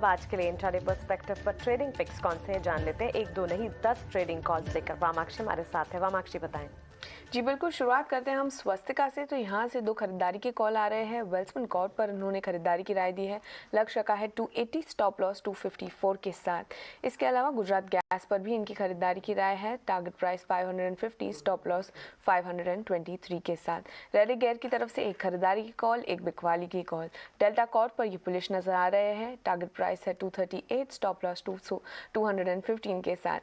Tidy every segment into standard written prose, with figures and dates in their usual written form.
आज के लिए इंट्राडे पर्सपेक्टिव पर ट्रेडिंग पिक्स कौन से हैं जान लेते हैं। एक दो नहीं 10 ट्रेडिंग कॉल्स लेकर वामाक्षी हमारे साथ है। वामाक्षी बताएं। जी बिल्कुल, शुरुआत करते हैं हम स्वस्तिका से। तो यहाँ से दो खरीदारी के कॉल आ रहे हैं। वेल्समन कॉर्प पर उन्होंने खरीदारी की राय दी है। लक्ष्य रखा है 280, स्टॉप लॉस 254 के साथ। इसके अलावा गुजरात गैस पर भी इनकी खरीदारी की राय है। टारगेट प्राइस 550, स्टॉप लॉस 523 के साथ। रेलिगेयर की तरफ से एक खरीदारी की कॉल, एक बिकवाली की कॉल। डेल्टा कॉर्प पर ये बुलिश नजर आ रहे हैं। टारगेट प्राइस है 238, स्टॉप लॉस 215 के साथ।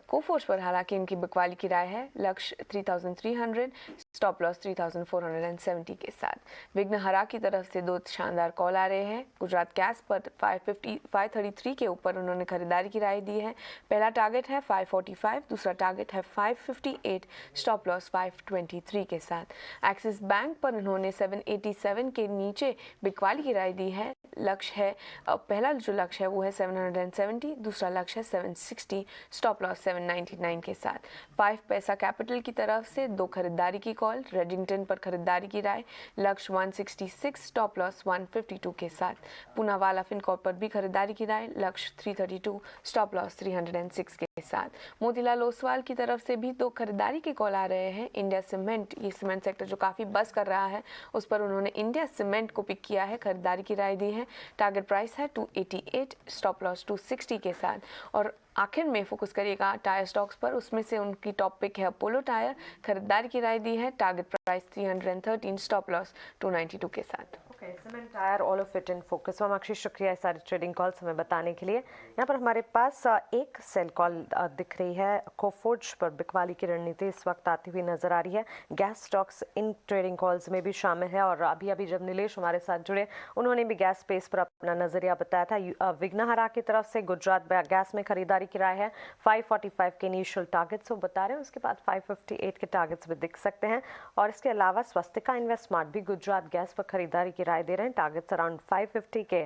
कोफोर्स पर हालांकि इनकी बिकवाली की राय है। लक्ष्य 3300, स्टॉप लॉस 3470 के साथ। विघ्नहरा की तरफ से दो शानदार कॉल आ रहे हैं। गुजरात गैस पर 533 के ऊपर उन्होंने खरीदारी की राय दी है। पहला टारगेट है 545, दूसरा टारगेट है 558, स्टॉप लॉस 523 के साथ। एक्सिस बैंक पर उन्होंने 787 के नीचे बिकवाली की राय दी है। लक्ष्य है पहला जो लक्ष्य है वो है 770, दूसरा लक्ष्य है 760, स्टॉप लॉस 799 के साथ। 5 पैसा कैपिटल की तरफ से दो खरीदारी की कॉल। रेडिंगटन पर खरीदारी की राय। लक्ष्य 166, स्टॉप लॉस 152 के साथ। पूनावाला फिनकॉर्प पर भी खरीदारी की राय। लक्ष्य 332, स्टॉप लॉस 306 के साथ। मोतीलाल ओसवाल की तरफ से भी दो खरीदारी के कॉल आ रहे हैं। इंडिया सीमेंट, ये सीमेंट सेक्टर जो काफी बस कर रहा है, उस पर उन्होंने इंडिया सीमेंट को पिक किया है, खरीदारी की राय दी है। टारगेट प्राइस है 288, स्टॉप लॉस 260 के साथ। और आखिर में फोकस करिएगा टायर स्टॉक्स पर, उसमें से उनकी टॉप पिक है अपोलो टायर, खरीदारी की राय दी है। टारगेट प्राइस 313, स्टॉप लॉस 292 के साथ। Cement tyre all of it in focus. Vamakshi शुक्रिया इस सारी ट्रेडिंग कॉल्स हमें बताने के लिए। यहाँ पर हमारे पास एक सेल कॉल दिख रही है। कोफोर्ज पर बिकवाली की रणनीति इस वक्त आती हुई नजर आ रही है। Gas stocks in trading calls में भी शामिल है। और अभी अभी जब नीलेश हमारे साथ जुड़े, उन्होंने भी गैस स्पेस पर अपना नजरिया बताया था। विघ्नहरा की तरफ से गुजरात गैस में खरीदारी की राय है। 545 के इनिशियल टारगेट्स वो बता रहे हैं, उसके बाद 558 के टारगेट्स भी दिख सकते हैं। और इसके अलावा स्वस्तिका इन्वेस्टमार्ट भी गुजरात गैस पर खरीदारी की राय दे रहे हैं। टारगेट्स अराउंड 550 के।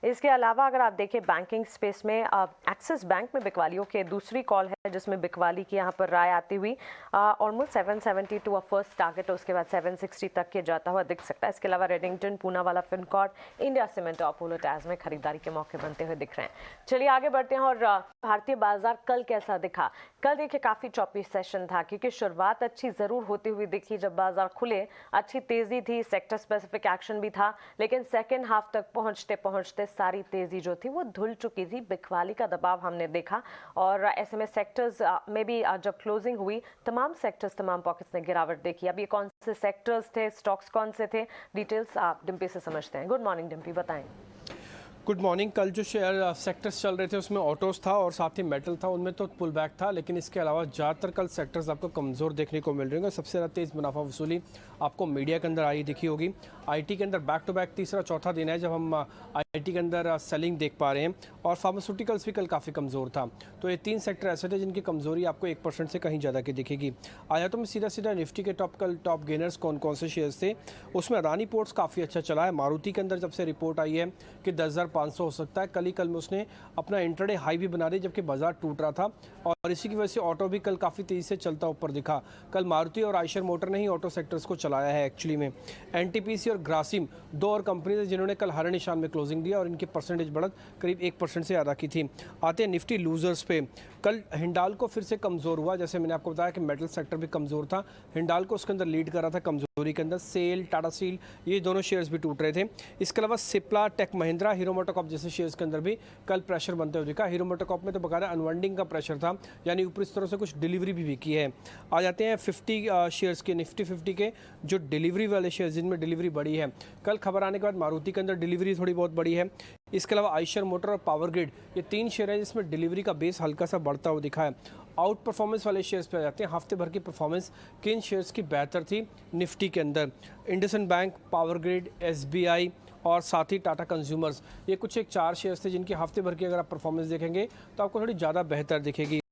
इसके अलावा अगर आप देखें बैंकिंग स्पेस में, एक्सिस बैंक में बिकवालियों के दूसरी कॉल है जिसमें बिकवाली की यहाँ पर राय आती हुई। ऑलमोस्ट 772 फर्स्ट टारगेट, उसके बाद 760 तक के जाता हुआ दिख सकता है। इसके अलावा Redington, Poonawalla Fincorp, India cement, Apollo tyres में खरीदारी के मौके बनते हुए दिख रहे हैं। चलिए आगे बढ़ते हैं। और भारतीय बाजार कल कैसा दिखा? कल देखिए काफी चौपी सेशन था, क्योंकि शुरुआत अच्छी जरूर होती हुई दिखी। जब बाजार खुले अच्छी तेजी थी, सेक्टर स्पेसिफिक एक्शन भी था, लेकिन सेकेंड हाफ तक पहुंचते पहुंचते सारी तेजी जो थी वो धुल चुकी थी। बिकवाली का दबाव हमने देखा। और ऐसे में सेक्टर्स में भी जब क्लोजिंग हुई, तमाम सेक्टर्स, तमाम पॉकेट्स ने गिरावट देखी। अब ये कौन से सेक्टर्स थे, स्टॉक्स कौन से थे, डिटेल्स आप डिम्पी से समझते हैं। गुड मॉर्निंग डिम्पी, बताएं। Good morning. कल जो शेयर सेक्टर्स चल रहे थे उसमें ऑटोज़ था और साथ ही मेटल था, उनमें तो पुल बैक था। लेकिन इसके अलावा ज़्यादातर कल सेक्टर्स आपको कमज़ोर देखने को मिल रहे होंगे। सबसे ज़्यादा तेज़ मुनाफा वसूली आपको मीडिया के अंदर आई दिखी होगी। आईटी के अंदर बैक टू बैक तीसरा चौथा दिन है जब हम आईटी के अंदर सेलिंग देख पा रहे हैं। और फार्मास्यूटिकल्स भी कल काफ़ी कमज़ोर था। तो ये तीन सेक्टर ऐसे थे जिनकी कमज़ोरी आपको 1% से कहीं ज़्यादा की दिखेगी। आया तो मैं सीधा निफ्टी के कल टॉप गेनर्स कौन कौन से शेयर्स थे, उसमें अदानी पोर्ट्स काफ़ी अच्छा चला है। मारुति के अंदर जब से रिपोर्ट आई है कि 10,500 हो सकता है, कल में उसने अपना इंट्राडे हाई भी बना दी जबकि बाजार टूट रहा था। और इसी की वजह से ऑटो भी कल काफ़ी तेज़ी से चलता ऊपर दिखा। कल मारुति और आयशर मोटर ने ही ऑटो सेक्टर्स को चलाया है एक्चुअली में। एनटीपीसी और ग्रासिम दो और कंपनीज है जिन्होंने कल हरे निशान में क्लोजिंग दिया और इनकी परसेंटेज बढ़त करीब 1% से ज़्यादा की थी। आते हैं निफ्टी लूजर्स पे। कल हिंडाल्को फिर से कमज़ोर हुआ। जैसे मैंने आपको बताया कि मेटल सेक्टर भी कमज़ोर था, हिंडाल्को उसके अंदर लीड कर रहा था कमज़ोरी के अंदर। सेल, टाटा स्टील, ये दोनों शेयर्स भी टूट रहे थे। इसके अलावा सिप्ला, टेक महिंद्रा, हीरो मोटोकॉर्प जैसे शेयर्स के अंदर भी कल प्रेशर बनते हुए दिखा। हीरो मोटोकॉर्प में तो बकायदा अनवाइंडिंग का प्रेशर था, यानी ऊपर इस तरह से कुछ डिलीवरी भी की है। आ जाते हैं 50 शेयर्स के, निफ्टी 50 के जो डिलीवरी वाले शेयर्स जिनमें डिलीवरी बड़ी है। कल खबर आने के बाद मारुति के अंदर डिलीवरी थोड़ी बहुत बड़ी है। इसके अलावा आयशर मोटर और पावर ग्रिड, ये तीन शेयर हैं जिसमें डिलीवरी का बेस हल्का सा बढ़ता हुआ दिखा है। आउट परफॉर्मेंस वाले शेयर्स पे आ जाते हैं। हफ्ते भर की परफॉर्मेंस किन शेयर्स की बेहतर थी निफ्टी के अंदर? IndusInd bank, power grid, SBI और साथ ही टाटा कंज्यूमर्स, ये कुछ एक 4 शेयर्स थे जिनकी हफ्ते भर की अगर आप परफॉर्मेंस देखेंगे तो आपको थोड़ी ज़्यादा बेहतर दिखेगी।